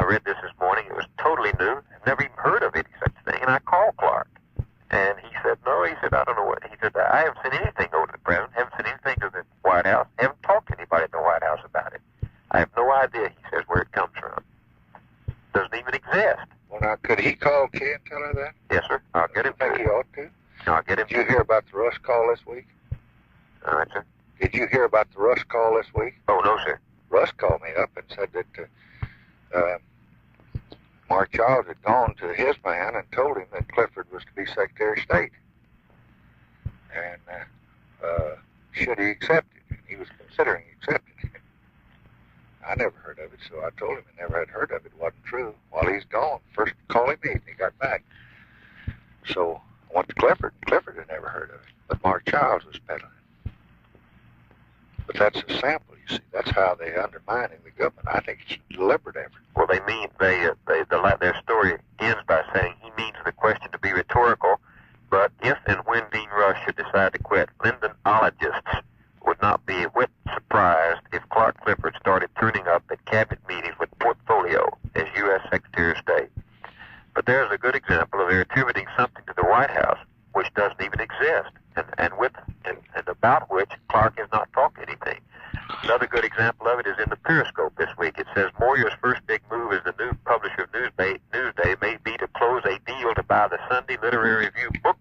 read this morning. It was totally new. I've never even heard of any such thing. And I called Clark. And he said, no, he said, I don't know what. He said, I haven't sent anything over to the president, haven't sent anything to the White House, haven't talked to anybody at the White House about it. I have no idea, he says, where it comes from. Doesn't even exist. Well, now, could he call Kay and tell her that? Yes, sir. I'll get him I think he to. ought to. I'll get him Did you hear about the Rusk call this week? All right, sir. Did you hear about the Rusk call this week? Oh, no, sir. Rusk called me up and said that Mark Childs had gone to his man and told him that Clifford was to be Secretary of State. And should he accept it? And he was considering accepting it. I never heard of it, so I told him I never had heard of it. It wasn't true. While he's gone, first call him me, and he got back. So I went to Clifford. Clifford had never heard of it, but Mark Childs was peddling it. But that's a sample, you see. That's how they're undermining the government. I think it's a deliberate effort. Well, their story ends by saying he means the question to be rhetorical, but if and when Dean Rusk should decide to quit, Lindonologists would not be a whit surprised if Clark Clifford started turning up at cabinet meetings with portfolio as U.S. Secretary of State. But there's a good example of their attributing something to the White House which doesn't even exist, and about which Clark has not talked anything. Another good example of it is in the Periscope this week. It says Moyers' first big move as the new publisher of Newsday may be to close a deal to buy the Sunday Literary Review book